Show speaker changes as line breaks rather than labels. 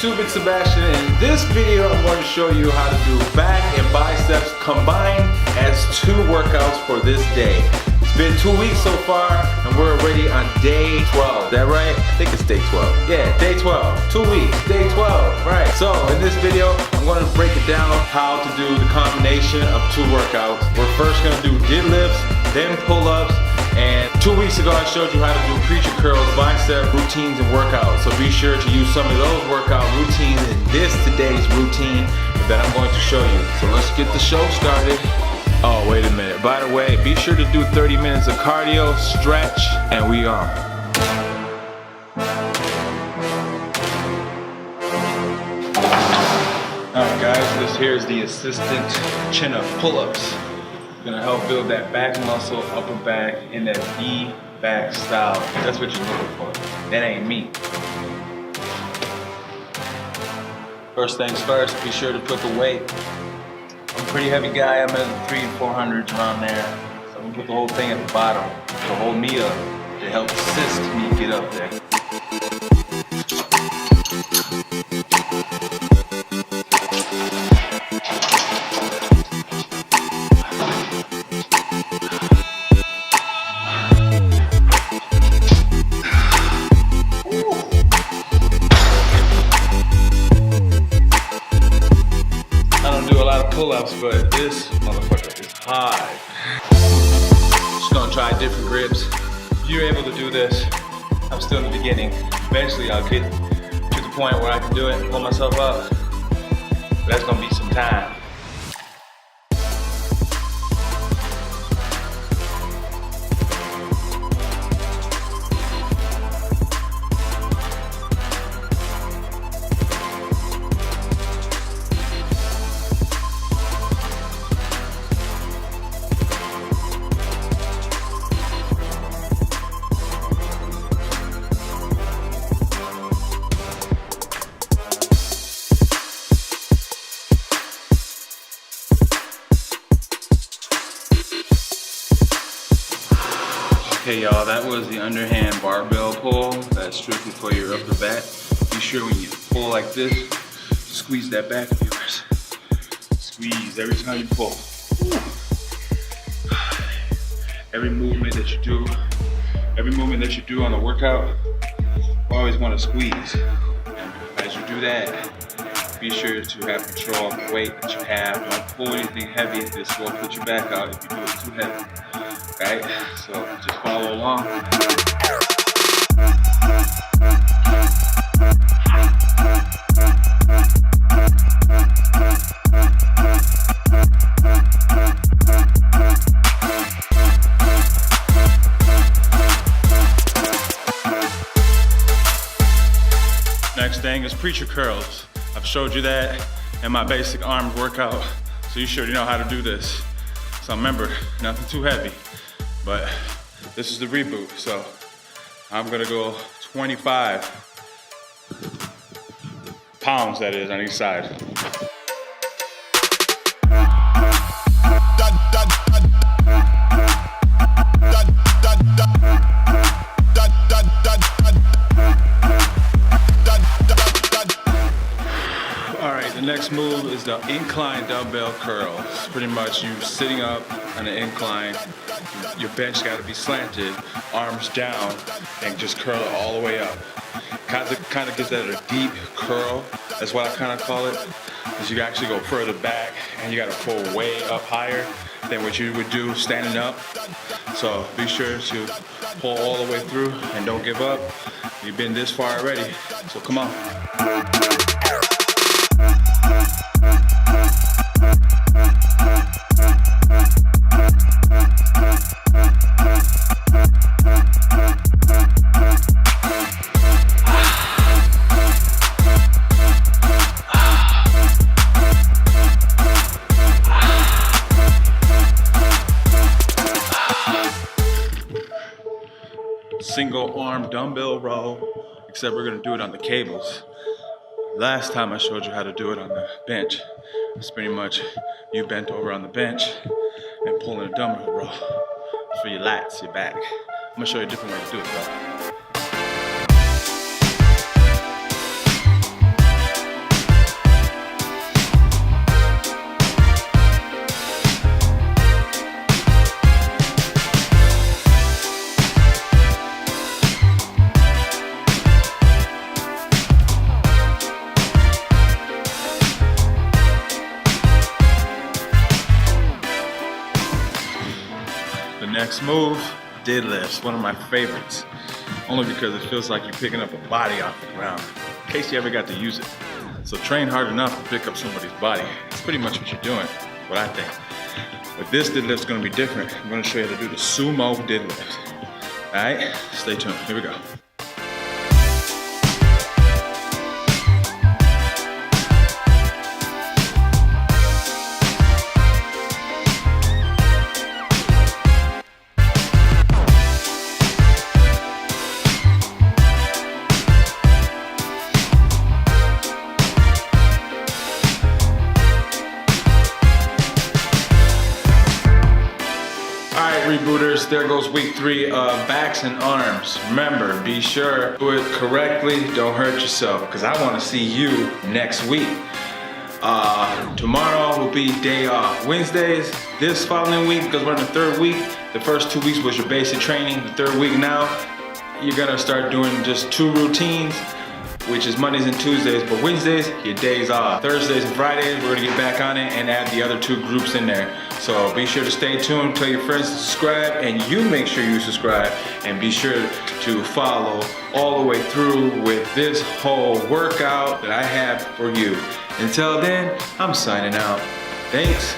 YouTube, it's Sebastian, and in this video I'm going to show you how to do back and biceps combined as 2 workouts for this day. It's been 2 weeks so far, and we're already on day 12. Is that right? I think it's day 12. Yeah, day 12. 2 weeks, day 12. Right. So in this video, I'm going to break it down how to do the combination of 2 workouts. We're first going to do deadlifts, then pull-ups. And 2 weeks ago I showed you how to do preacher curls, bicep routines and workouts. So be sure to use some of those workout routines in today's routine that I'm going to show you. So let's get the show started. Oh, wait a minute. By the way, be sure to do 30 minutes of cardio, stretch, and we on. Alright guys, this here is the assistant chin-up pull-ups. Gonna help build that back muscle, upper back, in that V back style. That's what you're looking for. That ain't me. First things first, be sure to put the weight. I'm a pretty heavy guy. I'm in the 300 and 400s around there. So I'm gonna put the whole thing at the bottom to hold me up, to help assist me get up there. Pull-ups, but this motherfucker is hard. Just gonna try different grips. If you're able to do this, I'm still in the beginning. Eventually I'll get to the point where I can do it and pull myself up. But that's gonna be some time. Okay y'all, that was the underhand barbell pull. That's strictly for your upper back. Be sure when you pull like this, squeeze that back of yours. Squeeze every time you pull. Every movement that you do on the workout, you always want to squeeze. And as you do that, be sure to have control of the weight that you have. Don't pull anything heavy. This will put your back out if you do it too heavy. Right? So just follow along. Next thing is preacher curls. I've showed you that in my basic arms workout, so you sure you know how to do this. So remember, nothing too heavy. But this is the reboot, so I'm gonna go 25 pounds, that is, on each side. Alright, the next move is the incline dumbbell curl. It's pretty much you sitting up on an incline. Your bench got to be slanted, arms down, and just curl it all the way up. Kind of gives that a deep curl. That's what I kind of call it. Because you actually go further back, and you got to pull way up higher than what you would do standing up. So be sure to pull all the way through and don't give up. You've been this far already, so come on. Single arm dumbbell row, except we're gonna do it on the cables. Last time I showed you how to do it on the bench. It's pretty much you bent over on the bench and pulling a dumbbell row. It's for your lats, your back. I'm gonna show you a different way to do it though. Next move, deadlifts, one of my favorites. Only because it feels like you're picking up a body off the ground, in case you ever got to use it. So train hard enough to pick up somebody's body. It's pretty much what you're doing, what I think. But this deadlift's gonna be different. I'm gonna show you how to do the sumo deadlift. All right, stay tuned, here we go. Rebooters, there goes week 3 of backs and arms. Remember, be sure to do it correctly, don't hurt yourself, because I want to see you next week. Tomorrow will be day off. Wednesdays, this following week, because we're in the 3rd week, the first 2 weeks was your basic training. The 3rd week now, you're gonna start doing just 2 routines, which is Mondays and Tuesdays, but Wednesdays, your days off. Thursdays and Fridays, we're gonna get back on it and add the other 2 groups in there. So be sure to stay tuned, tell your friends to subscribe, and you make sure you subscribe, and be sure to follow all the way through with this whole workout that I have for you. Until then, I'm signing out. Thanks.